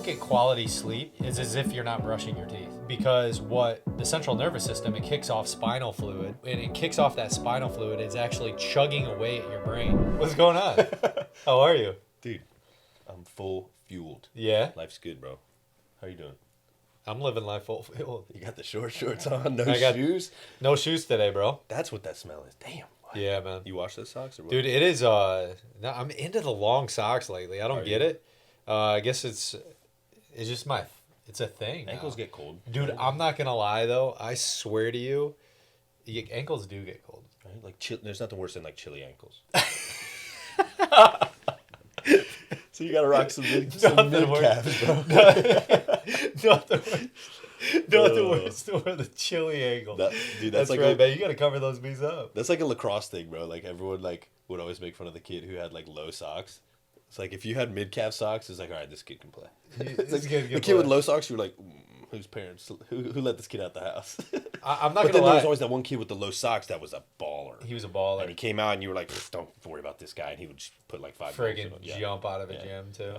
get quality sleep is as if you're not brushing your teeth. Because what the central nervous system, it kicks off spinal fluid. And it kicks off that spinal fluid. It's actually chugging away at your brain. What's going on? How are you? Dude, I'm full fueled. Yeah? Life's good, bro. How you doing? I'm living life full fueled. You got the short shorts on, no I got shoes? No shoes today, bro. That's what that smell is. Damn. What? Yeah, man. You wash those socks or what? Dude, it is, no, I'm into the long socks lately. I don't get it. I guess it's just it's a thing. Ankles now. get cold. Dude, I'm not going to lie, though. I swear to you, ankles do get cold. Right? Like, there's nothing worse than, like, chilly ankles. So you got to rock some mid-calves, bro. Nothing worse than the chilly ankle. Dude, that's like right, man. You got to cover those knees up. That's like a lacrosse thing, bro. Like, everyone, like, would always make fun of the kid who had, like, low socks. It's like, if you had mid-calf socks, it's like, all right, this kid can play. It's like, the kid with low socks, you're like, whose parents, who let this kid out the house? I'm not but going to lie. Then there was always that one kid with the low socks that was a baller. He was a baller. And he came out and you were like, don't worry about this guy. And he would just put like 5 friggin' jump out of a gym, too.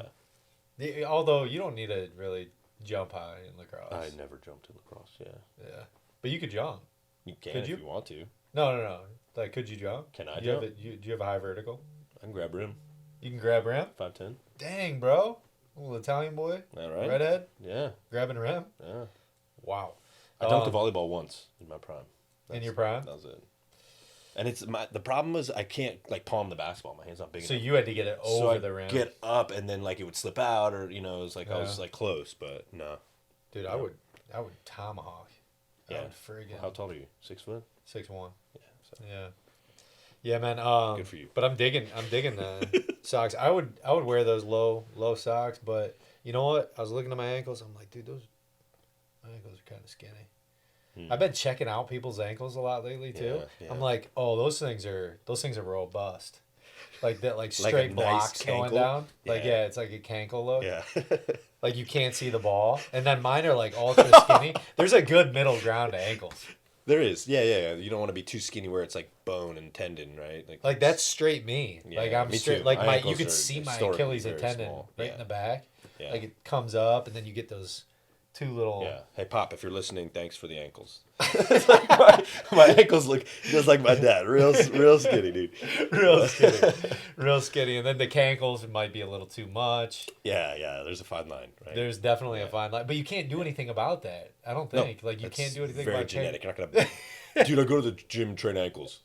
Yeah. Although, you don't need to really jump high in lacrosse. I never jumped in lacrosse, Yeah. But you could jump. You can if you want to. No. Like, could you jump? Can I jump? Do you have a high vertical? I can grab rim. You can grab rim? 5'10". Dang, bro. Little Italian boy. All right. Redhead. Yeah. Grabbing rim. Yeah. Wow. I dunked a volleyball once in my prime. In your prime? That was it. And the problem was I can't like palm the basketball. My hand's not big enough. So you had to get it over the rim. Get up and then like it would slip out or it was like I was like close, but no. Dude, I would tomahawk. Yeah. I would friggin'. How tall are you? 6 foot? 6'1". Yeah. So. Yeah. Yeah, man. Good for you. But I'm digging the socks. I would wear those low socks, but you know what? I was looking at my ankles. I'm like, dude, my ankles are kind of skinny. I've been checking out people's ankles a lot lately too. Yeah. I'm like, oh, those things are robust. Like that, like straight like blocks nice going down. Like it's like a cankle look. Yeah. Like you can't see the ball, and then mine are like ultra skinny. There's a good middle ground to ankles. There is, yeah. You don't want to be too skinny where it's like bone and tendon, right? Like that's straight me. Yeah, like I'm straight. Too. Like you could see my Achilles tendon right in the back. Yeah. Like it comes up, and then you get those two little. Yeah. Hey, Pop, if you're listening, thanks for the ankles. my ankles look just like my dad. Real skinny, dude. Real skinny. And then the cankles might be a little too much. Yeah. There's a fine line, right? There's definitely a fine line. But you can't do anything about that. I don't think. No, like, you can't do anything about it. Very genetic. You're not going to... Dude, I go to the gym and train ankles.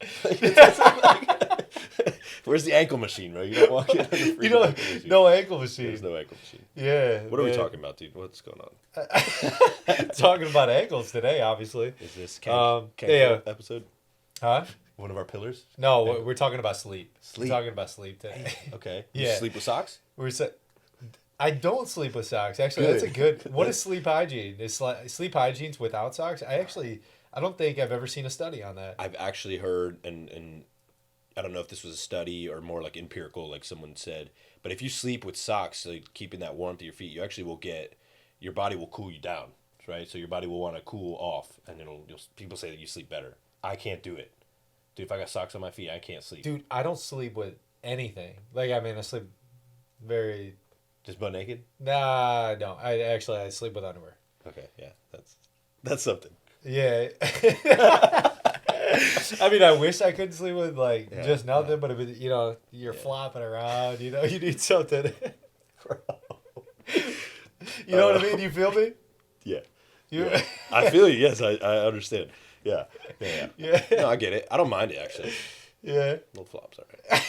Where's the ankle machine, bro? You don't walk in on the ankle machine. No ankle machine. There's no ankle machine. Yeah. What are we talking about, dude? What's going on? Talking about ankles today, obviously. Is this episode? Huh? One of our pillars? No, we're talking about sleep. Sleep. We're talking about sleep today. Okay. You sleep with socks? I don't sleep with socks. Actually, that's a good... What is sleep hygiene? Is sleep hygiene's without socks? I don't think I've ever seen a study on that. I've actually heard, and I don't know if this was a study or more like empirical, like someone said, but if you sleep with socks, like keeping that warmth to your feet, you actually will your body will cool you down, right? So your body will want to cool off, and people say that you sleep better. I can't do it. Dude, if I got socks on my feet, I can't sleep. Dude, I don't sleep with anything. Like, I mean, I sleep very... Just butt naked? Nah, no. I sleep with underwear. Okay, yeah. That's something. Yeah. I mean, I wish I could sleep with, just nothing, but if it, you're flopping around, you need something. You know what I mean? Do you feel me? Yeah. I feel you, yes, I understand. Yeah. No, I get it. I don't mind it, actually. Yeah. Little flops, all right.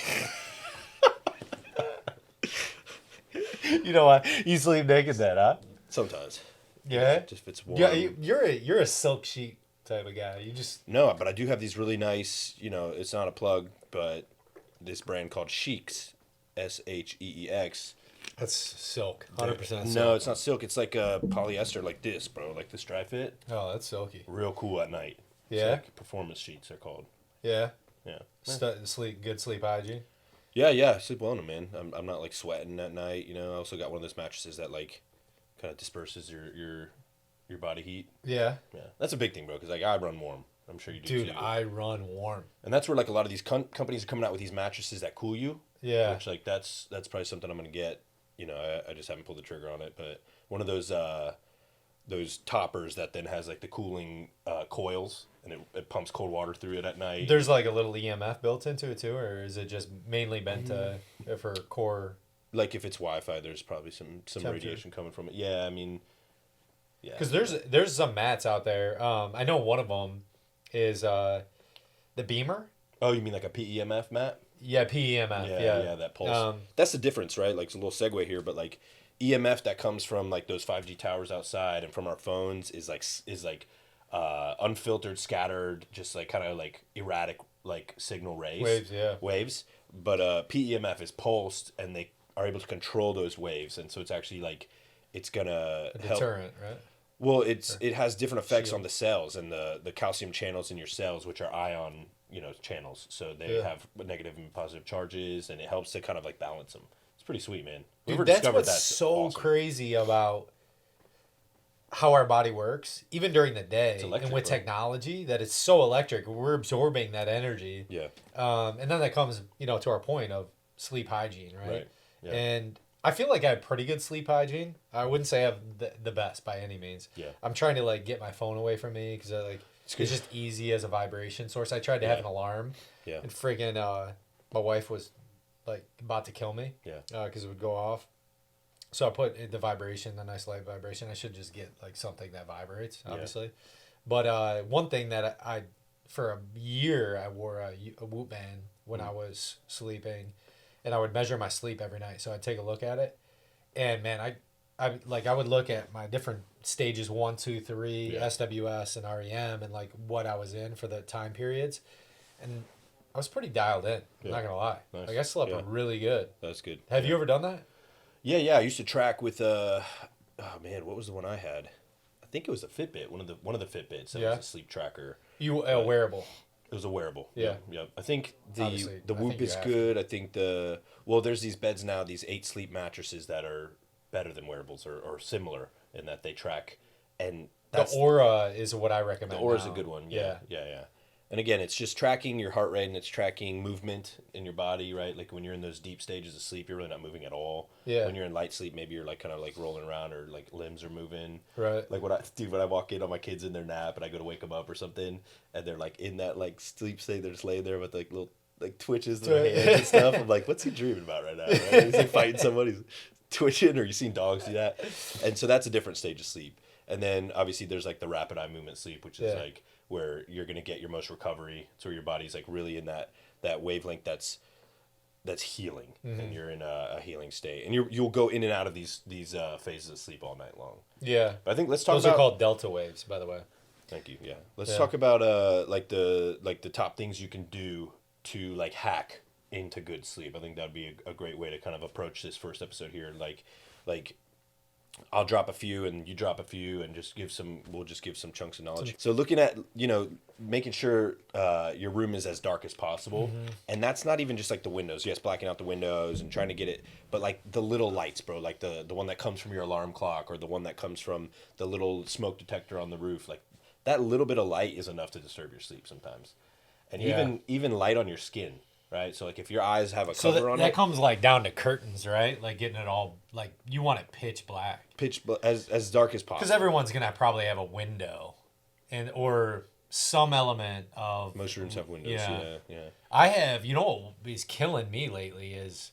You know what? You sleep naked then, huh? Sometimes. Yeah? Just if it's warm. Yeah, you're a silk sheet type of guy. You just... No, but I do have these really nice, it's not a plug, but this brand called Sheiks, SHEEX. That's silk, 100% silk. No, it's not silk. It's like polyester like this, bro. Like this dry fit. Oh, that's silky. Real cool at night. Yeah? It's like performance sheets are called. Yeah? Yeah. Good sleep hygiene? Yeah. Sleep well in them, man. I'm not like sweating at night, I also got one of those mattresses that like kind of disperses your body heat. Yeah. Yeah. That's a big thing, bro, because like I run warm. I'm sure you do too. Dude, I run warm. And that's where like a lot of these companies are coming out with these mattresses that cool you. Yeah. Which like that's probably something I'm gonna get you know, I just haven't pulled the trigger on it, but one of those toppers that then has like the cooling coils, and it pumps cold water through it at night. There's like a little EMF built into it too, or is it just mainly meant for core? Like if it's Wi-Fi, there's probably some radiation coming from it. Yeah, I mean, yeah. Because there's some mats out there. I know one of them is the Beamer. Oh, you mean like a PEMF mat? Yeah, PEMF. Yeah, that pulse. That's the difference, right? Like it's a little segue here, but like EMF that comes from like those 5G towers outside and from our phones is like unfiltered, scattered, just like kind of like erratic like signal rays. Waves. But PEMF is pulsed, and they are able to control those waves, and so it's actually like it's gonna help. Deterrent, right? Well, it has different effects on the cells and the calcium channels in your cells, which are ion, channels. So they have negative and positive charges, and it helps to kind of like balance them. It's pretty sweet, man. Dude, that's what's so awesome. Crazy about how our body works, even during the day, and with technology, that it's so electric. We're absorbing that energy. Yeah. And then that comes, to our point of sleep hygiene, right? Right. Yeah. And I feel like I have pretty good sleep hygiene. I wouldn't say I have the best by any means. Yeah. I'm trying to like get my phone away from me because it's just easy as a vibration source. I tried to have an alarm. Yeah. And friggin' my wife was like about to kill me. Yeah. Because it would go off. So I put the vibration, the nice light vibration. I should just get like something that vibrates, obviously. Yeah. But one thing that I for a year I wore a Whoop band when I was sleeping, and I would measure my sleep every night. So I'd take a look at it, and man, I would look at my different stages 1, 2, 3, SWS and REM, and like what I was in for the time periods, and I was pretty dialed in. I'm not gonna lie. Nice. Like I slept really good. That's good. Have you ever done that? Yeah. I used to track with oh man, what was the one I had? I think it was a Fitbit. One of the Fitbits. That was a sleep tracker. A wearable. It was a wearable. Yeah. I think the Whoop is good. I think there's these beds now, these 8 sleep mattresses that are better than wearables or similar in that they track, and the Aura is what I recommend. The Aura is a good one. Yeah. And again, it's just tracking your heart rate, and it's tracking movement in your body, right? Like when you're in those deep stages of sleep, you're really not moving at all. Yeah. When you're in light sleep, maybe you're like kind of like rolling around, or like limbs are moving. Right. Like when I walk in on my kids in their nap and I go to wake them up or something, and they're like in that like sleep state, they're just laying there with like little like twitches in their hands and stuff. I'm like, what's he dreaming about right now? Right? He's like fighting somebody, he's twitching, or you've seen dogs do that. And so that's a different stage of sleep. And then obviously there's like the rapid eye movement sleep, which is like where you're going to get your most recovery. It's where your body's like really in that wavelength that's healing, and you're in a healing state, and you'll go in and out of these phases of sleep all night long. Yeah. But I think let's talk Those are called delta waves, by the way. Thank you. Yeah. Let's talk about like the top things you can do to like hack into good sleep. I think that'd be a great way to kind of approach this first episode here. Like I'll drop a few and you drop a few, and we'll just give some chunks of knowledge. So looking at, making sure your room is as dark as possible. And that's not even just like the windows. Yes, blacking out the windows and trying to get it, but like the little lights, bro, like the one that comes from your alarm clock, or the one that comes from the little smoke detector on the roof. Like that little bit of light is enough to disturb your sleep sometimes. And even light on your skin. Right, so like if your eyes have a cover on it, that comes like down to curtains, right? Like getting it all like you want it pitch black, as dark as possible. Because everyone's gonna probably have a window, or some element of. Most rooms have windows. Yeah. I have. You know what is killing me lately is,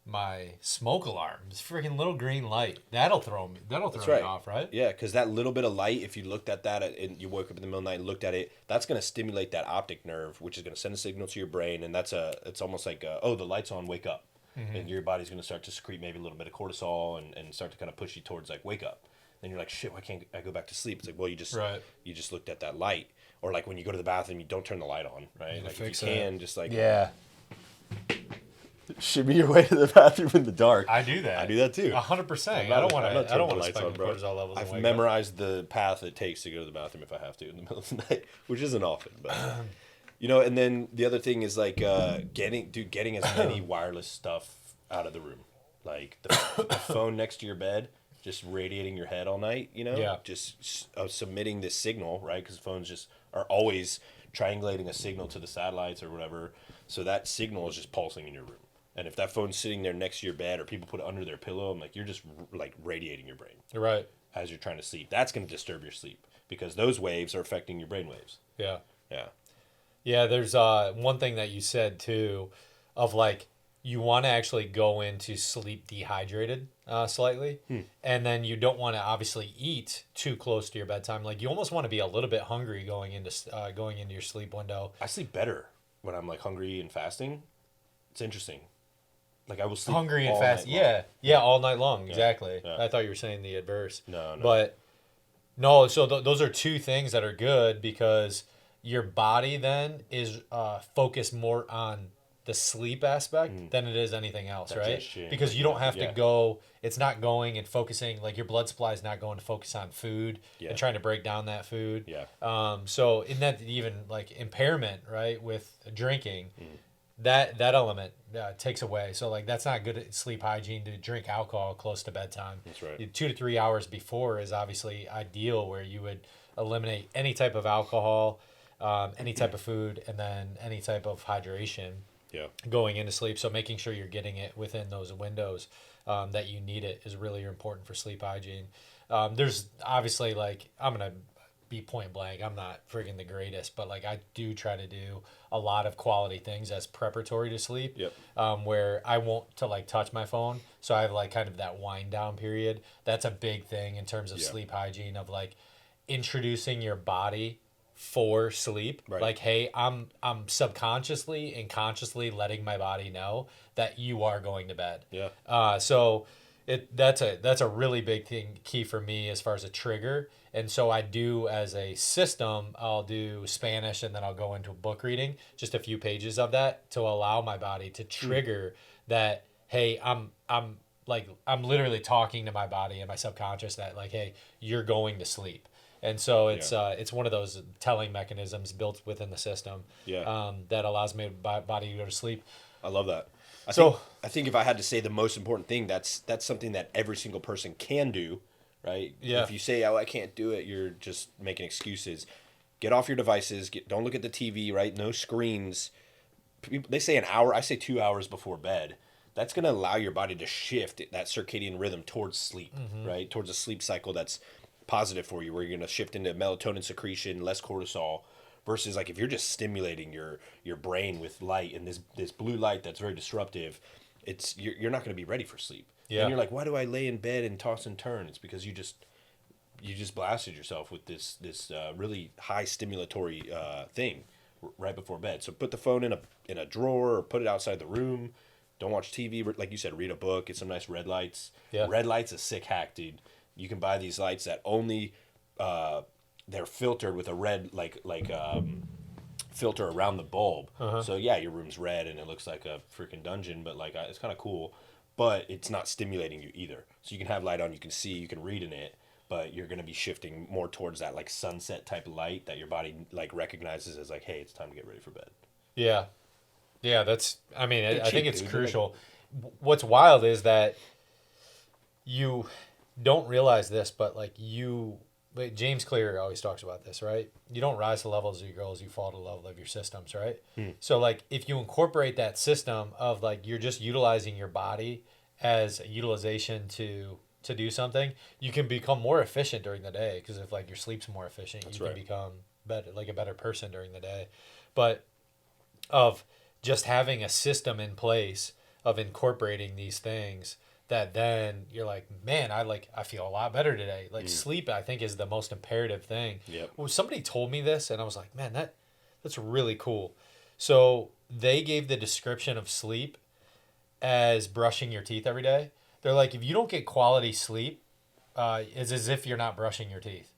my smoke alarm. This freaking little green light that'll throw me off, right? Yeah, because that little bit of light, if you looked at that and you woke up in the middle of the night and looked at it, that's going to stimulate that optic nerve, which is going to send a signal to your brain, and it's almost like the light's on, wake up, and your body's going to start to secrete maybe a little bit of cortisol and start to kind of push you towards like wake up. Then you're like, shit, why can't I go back to sleep? It's like, well, you just looked at that light, or like when you go to the bathroom, you don't turn the light on, right? Like if you can, just like shimmy your way to the bathroom in the dark. I do that. I do that too. 100%. I don't want to spike the cortisol levels. I've memorized the path it takes to go to the bathroom if I have to in the middle of the night, which isn't often, but and then the other thing is like getting as many wireless stuff out of the room, like the phone next to your bed, just radiating your head all night. Just submitting this signal, right? Because phones just are always triangulating a signal to the satellites or whatever, so that signal is just pulsing in your room. And if that phone's sitting there next to your bed or people put it under their pillow, I'm like, you're just like radiating your brain. Right. As you're trying to sleep. That's going to disturb your sleep because those waves are affecting your brain waves. Yeah. Yeah. Yeah, there's one thing that you said too of like you want to actually go into sleep dehydrated slightly. And then you don't want to obviously eat too close to your bedtime. Like you almost want to be a little bit hungry going into your sleep window. I sleep better when I'm like hungry and fasting. It's interesting. Like I will sleep Hungry and all fasting. night long. Yeah, all night long. Exactly. Yeah. I thought you were saying the adverse. No. But no, so those are two things that are good because your body then is focused more on the sleep aspect than it is anything else, right? Digestion, Because you don't have to yeah. go, it's not going and focusing, like your blood supply is not going to focus on food Yeah. and trying to break down that food. Yeah. So in that even like impairment, right, with drinking, that element takes away. So like that's not good sleep hygiene to drink alcohol close to bedtime. That's right. 2 to 3 hours before is obviously ideal, where you would eliminate any type of alcohol, any type of food, and then any type of hydration Yeah. going into sleep. So making sure you're getting it within those windows that you need it is really important for sleep hygiene. There's obviously like, I'm going to be point blank, I'm not friggin' the greatest, but like I do try to do a lot of quality things as preparatory to sleep. Yep. Where I won't to like touch my phone. So I have like kind of that wind down period. That's a big thing in terms of sleep hygiene, of like introducing your body for sleep. Right. Like, hey, I'm subconsciously and consciously letting my body know that you are going to bed. Yeah. So that's a really big thing, key for me as far as a trigger. And so I do, as a system, I'll do Spanish and then I'll go into book reading, just a few pages of that to allow my body to trigger that, hey, I'm literally talking to my body and my subconscious that like, hey, you're going to sleep. And so it's one of those telling mechanisms built within the system that allows my body to go to sleep. I love that. I think if I had to say the most important thing, that's something that every single person can do, right? Yeah. If you say, "Oh, I can't do it," you're just making excuses. Get off your devices. Don't look at the TV, right? No screens. They say an hour. I say 2 hours before bed. That's going to allow your body to shift that circadian rhythm towards sleep, right? Towards a sleep cycle that's positive for you, where you're going to shift into melatonin secretion, less cortisol. Versus like if you're just stimulating your brain with light and this blue light that's very disruptive, you're not going to be ready for sleep. Yeah. And you're like, why do I lay in bed and toss and turn? It's because you just blasted yourself with this really high stimulatory thing right before bed. So put the phone in a drawer or put it outside the room. Don't watch TV. Like you said, read a book. Get some nice red lights. Yeah. Red light's a sick hack, dude. You can buy these lights that only they're filtered with a red filter around the bulb. So yeah, your room's red and it looks like a freaking dungeon, but like it's kind of cool. But it's not stimulating you either. So you can have light on, you can see, you can read in it, but you're going to be shifting more towards that like sunset type of light that your body like recognizes as like, hey, it's time to get ready for bed. Yeah. Yeah, I think it's dude. crucial. What's wild is that you don't realize this, but James Clear always talks about this, right? You don't rise to the levels of your goals, you fall to the level of your systems, right? So like if you incorporate that system of like you're just utilizing your body as a utilization to do something, you can become more efficient during the day, because if like your sleep's more efficient, you can become better, like a better person during the day. But of just having a system in place of incorporating these things, that then you're like, man, I feel a lot better today. Like sleep, I think, is the most imperative thing. Yep. Well, somebody told me this and I was like, man, that's really cool. So they gave the description of sleep as brushing your teeth every day. They're like, if you don't get quality sleep, it's as if you're not brushing your teeth.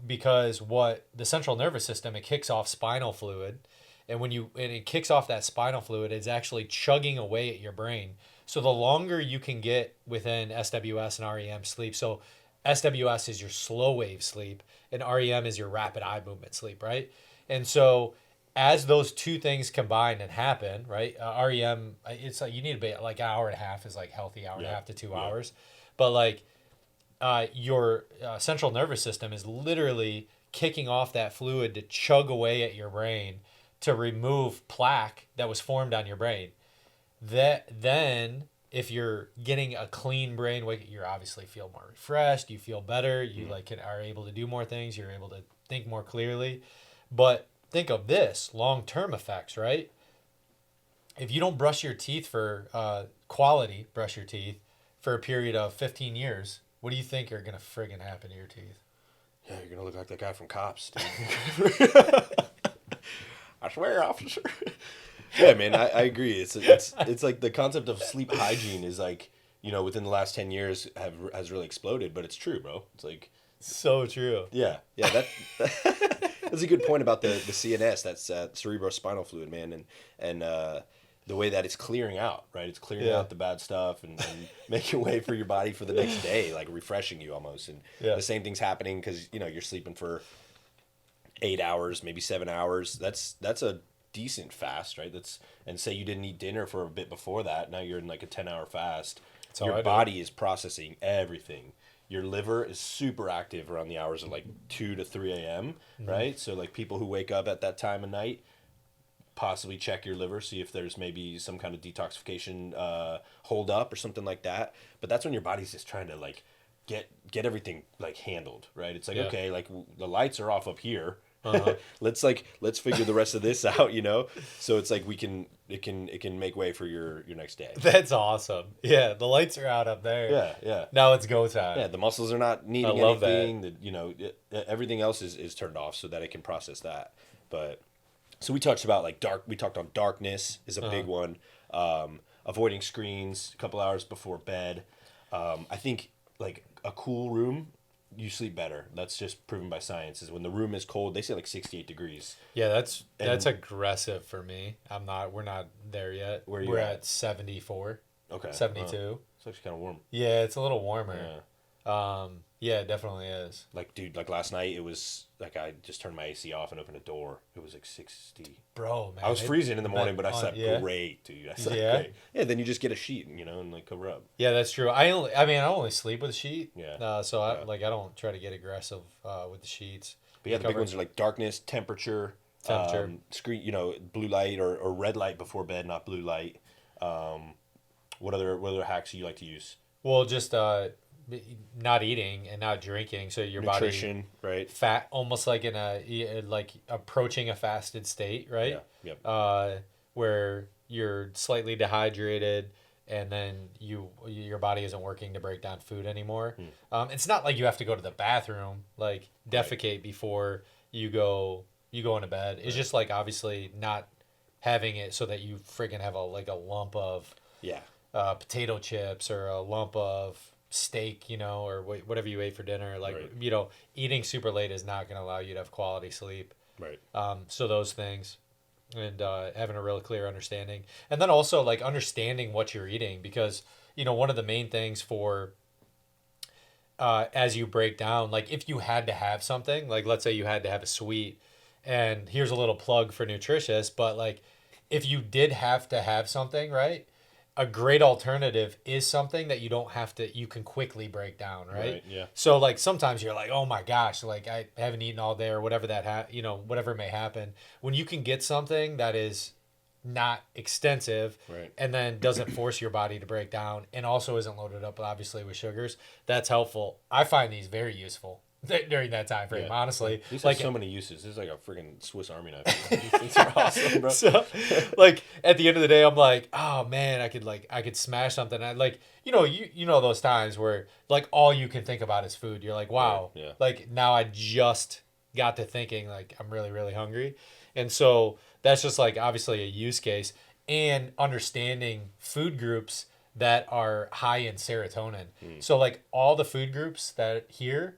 Because what the central nervous system, it kicks off spinal fluid. And when it kicks off that spinal fluid, it's actually chugging away at your brain. So the longer you can get within SWS and REM sleep, so SWS is your slow wave sleep and REM is your rapid eye movement sleep, right? And so as those two things combine and happen, right? REM, it's like you need to be like an hour and a half is like healthy, hour and a half to 2 hours. But like your central nervous system is literally kicking off that fluid to chug away at your brain to remove plaque that was formed on your brain. then if you're getting a clean brain, you obviously feel more refreshed, you feel better, you are able to do more things, you're able to think more clearly. But think of this long-term effects, right? If you don't brush your teeth for brush your teeth for a period of 15 years, what do you think are gonna friggin' happen to your teeth? Yeah, you're gonna look like that guy from Cops, dude. I swear, officer. Yeah, man, I agree. It's like the concept of sleep hygiene is like, within the last 10 years has really exploded, but it's true, bro. It's like so true. Yeah, that's a good point about the CNS. That's cerebrospinal fluid, man, and the way that it's clearing out, right? It's clearing out the bad stuff and making way for your body for the next day, like refreshing you almost. And the same thing's happening because you're sleeping for 8 hours, maybe 7 hours. That's a decent fast, right? And say you didn't eat dinner for a bit before that. Now you're in like a 10-hour fast. Your body is processing everything. Your liver is super active around the hours of like 2 to 3 a.m., right? So like people who wake up at that time of night, possibly check your liver, see if there's maybe some kind of detoxification hold up or something like that. But that's when your body's just trying to like get everything like handled, right? It's like, okay, like the lights are off up here. Let's figure the rest of this out, So it's like it can make way for your next day. That's awesome. Yeah, the lights are out up there. Yeah. Now it's go time. Yeah, the muscles are not needing anything. Everything else is turned off so that it can process that. But so we touched about we talked on darkness is a big one. Avoiding screens a couple hours before bed. I think like a cool room, you sleep better. That's just proven by science. Is when the room is cold, they say like 68 degrees. Yeah, that's aggressive for me. We're not there yet. We're at 74. Okay. 72. It's actually kind of warm. Yeah, it's a little warmer. Yeah, it definitely is. Like, dude, like last night, it was like I just turned my AC off and opened a door. It was like 60. Bro, man. I was freezing in the morning, but I slept great, dude. I slept great. Yeah, then you just get a sheet, and like cover up. Yeah, that's true. I only sleep with a sheet. Yeah. So I don't try to get aggressive with the sheets. But yeah, the big ones are like darkness, temperature, screen, blue light or red light before bed, not blue light. What other hacks do you like to use? Well, just not eating and not drinking, so your nutrition, body right? Fat, almost like in like approaching a fasted state, right? Yeah. Yep. Where you're slightly dehydrated, and then your body isn't working to break down food anymore. It's not like you have to go to the bathroom, like defecate before you go into bed. It's just like obviously not having it so that you freaking have a lump of potato chips or a lump of steak, or whatever you ate for dinner. Eating super late is not going to allow you to have quality sleep. Right. So those things, and having a real clear understanding, and then also like understanding what you're eating, because one of the main things for as you break down, like if you had to have something, like let's say you had to have a sweet, and here's a little plug for Nutritious, but like if you did have to have something, right? A great alternative is something that you can quickly break down, right? Yeah. So like sometimes you're like, oh my gosh, like I haven't eaten all day or whatever whatever may happen. When you can get something that is not extensive, right, and then doesn't force your body to break down, and also isn't loaded up obviously with sugars, that's helpful. I find these very useful during that time frame, honestly. These have so many uses. This is like a freaking Swiss Army knife. These are awesome, bro. So, like at the end of the day, I'm like, oh man, I could smash something. I like, you know those times where like all you can think about is food. You're like, wow, like now I just got to thinking like I'm really, really hungry, and so that's just like obviously a use case, and understanding food groups that are high in serotonin. So like all the food groups that here.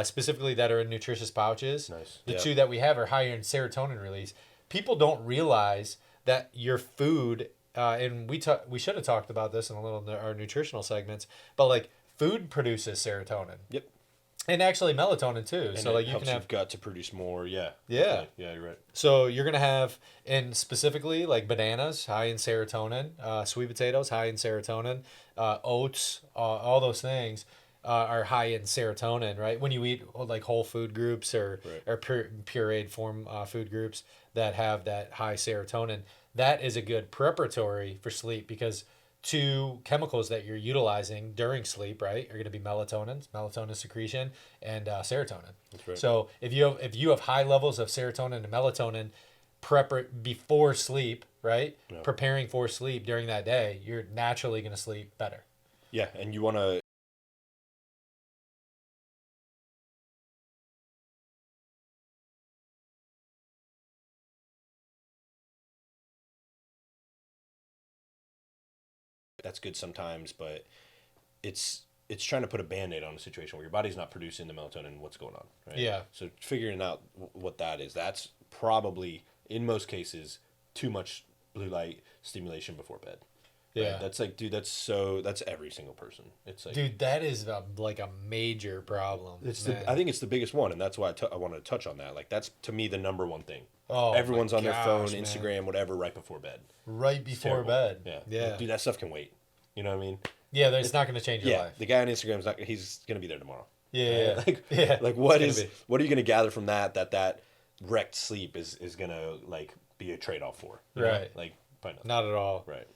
Specifically that are in nutritious pouches. Nice. The two that we have are higher in serotonin release. People don't realize that your food, and we should have talked about this in our nutritional segments, but like food produces serotonin. Yep. And actually melatonin too. And so like you helps can have your gut to produce more. Yeah. Yeah. Okay. Yeah, you're right. So you're gonna have, and specifically like bananas, high in serotonin. Sweet potatoes, high in serotonin. Oats, all those things. Are high in serotonin, right? When you eat like whole food groups or pureed form food groups that have that high serotonin, that is a good preparatory for sleep because two chemicals that you're utilizing during sleep, right, are going to be melatonin secretion, and serotonin. That's right. So if you have high levels of serotonin and melatonin before sleep, right, Yeah. preparing for sleep during that day, you're naturally going to sleep better. Yeah, and you want to. That's good sometimes, but it's trying to put a band-aid on a situation where your body's not producing the melatonin and what's going on, right? Yeah. So figuring out what that is, that's probably in most cases too much blue light stimulation before bed. Right? Yeah. That's like, dude, that's every single person. It's like, Dude, that is like a major problem. I think it's the biggest one, and that's why I wanted to touch on that. Like, that's to me the number one thing. Oh, Everyone's my on their phone, gosh, man. Instagram, whatever, right before bed. Right It's before terrible. bed. Yeah. Yeah. Dude, that stuff can wait. You know what I mean? Yeah, it's not going to change your Yeah. life. The guy on Instagram's not. He's gonna be there tomorrow. Yeah. Right? Like, Yeah. like what It's is what are you gonna gather from that wrecked sleep is gonna like be a trade off for? You know? Right. Like probably Not at all. Right.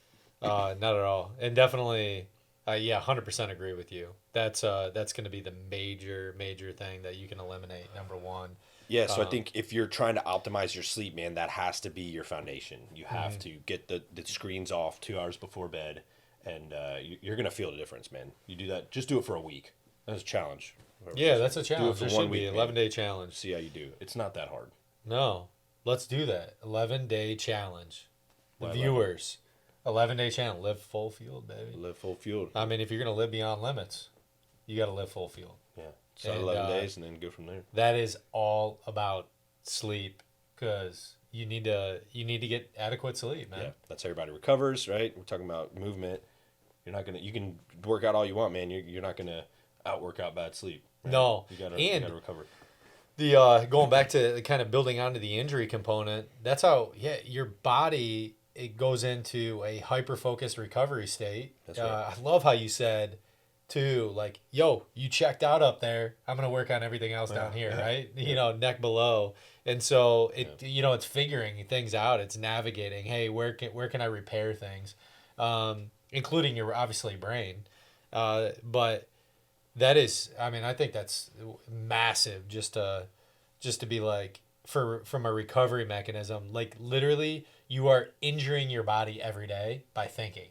Not at all. And definitely, yeah, 100% agree with you. That's going to be the major thing that you can eliminate. Number one. Yeah, so I think if you're trying to optimize your sleep, man, that has to be your foundation. You have to get the screens off 2 hours before bed, and you're gonna feel the difference, man. You do that, just do it for a week. That's a challenge. Yeah, that's a challenge. Do it There for should be 11-day challenge. See how you do. It's not that hard. No, let's do that. 11-day challenge. The Why viewers, 11-day challenge. Live full field, baby. Live full fuel. I mean, if you're gonna live beyond limits, you got to live full field. Yeah. Start And, 11 days and then go from there. That is all about sleep because you need to get adequate sleep, man. Yeah, that's how everybody recovers, right? We're talking about movement. You can work out all you want, man. You're not gonna outwork out bad sleep. Right? No, you gotta recover. The going back to kind of building onto the injury component, that's how your body, it goes into a hyper focused recovery state. That's right. I love how you said too, like, yo, you checked out up there, I'm gonna work on everything else down here, right? You know, neck below. And so it's figuring things out, it's navigating, hey, where can I repair things, including your obviously brain, but that is, I mean, I think that's massive just to be like, from a recovery mechanism, like literally you are injuring your body every day by thinking.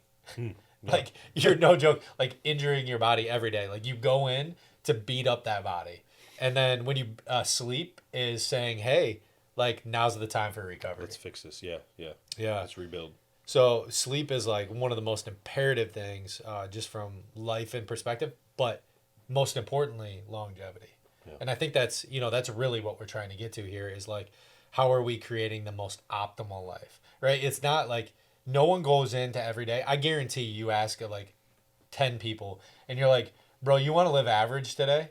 Like, you're no joke, like injuring your body every day. Like, you go in to beat up that body. And then when you sleep is saying, hey, like, now's the time for recovery. Let's fix this. Yeah. Yeah. Let's rebuild. So sleep is like one of the most imperative things, just from life and perspective, but most importantly, longevity. Yeah. And I think that's really what we're trying to get to here is like, how are we creating the most optimal life, right? It's not like no one goes into every day. I guarantee you ask like 10 people and you're like, bro, you want to live average today?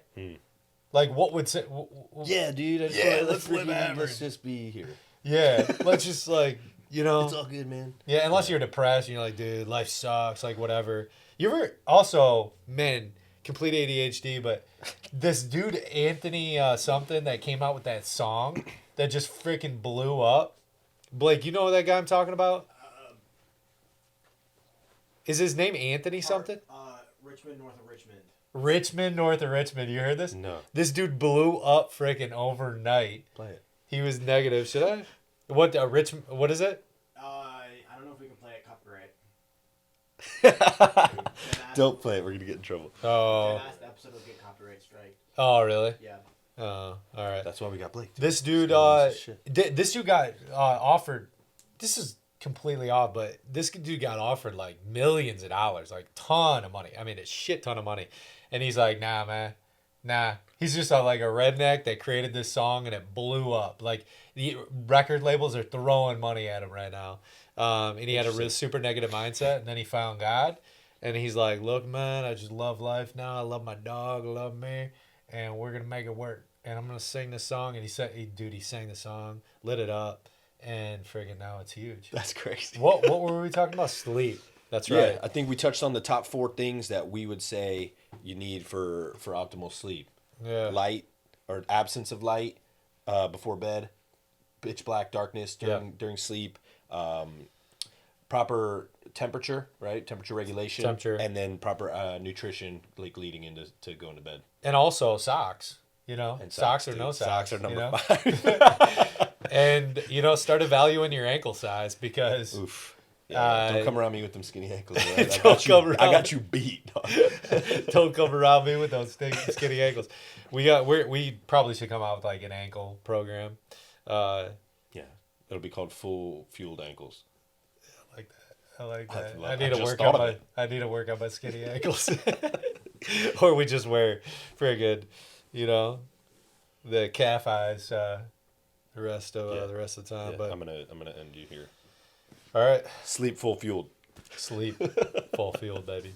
Like, what would say? Yeah, dude. Let's live average. Let's just be here. Yeah, let's just like, It's all good, man. Yeah, unless you're depressed and you're like, dude, life sucks, like whatever. You ever also, man, complete ADHD, but this dude Anthony something that came out with that song that just freaking blew up. Blake, you know that guy I'm talking about? Is his name Anthony something? Richmond, north of Richmond. Richmond, north of Richmond. You heard this? No. This dude blew up freaking overnight. Play it. He was negative. Should I? What what is it? I don't know if we can play it copyright. Don't play it. We're gonna get in trouble. Oh. The last episode will get copyright strike. Oh, really? Yeah. Oh, all right. That's why we got Blake. This dude, this dude got offered. This is completely off, but this dude got offered like millions of dollars, like ton of money. I mean, a shit ton of money, and he's like, nah, man, nah. He's just like a redneck that created this song and it blew up. Like, the record labels are throwing money at him right now, and he had a real super negative mindset, and then he found God, and he's like, look, man, I just love life now. I love my dog, I love me, and we're gonna make it work. And I'm gonna sing this song. And he sang the song, lit it up, and friggin' now it's huge. That's crazy. What were we talking about? Sleep. That's right. Yeah, I think we touched on the top 4 things that we would say you need for optimal sleep. Yeah. Light or absence of light before bed, pitch black darkness during sleep, proper temperature, right? Temperature regulation, Temperature. and then proper nutrition, like leading into going to bed. And also socks. You know, And socks or dude. no socks. Socks are number you know? 5. And start evaluating your ankle size because Oof. Yeah, don't come around me with them skinny ankles. Right? I got you beat. Dog. don't come around me with those skinny ankles. We probably should come out with like an ankle program. Yeah, it'll be called full fueled ankles. I like that. I need to work on my skinny ankles. Or we just wear friggin', the calf eyes the rest of the time. Yeah, But I'm gonna end you here. all right, Sleep full fueled. sleep full field, baby.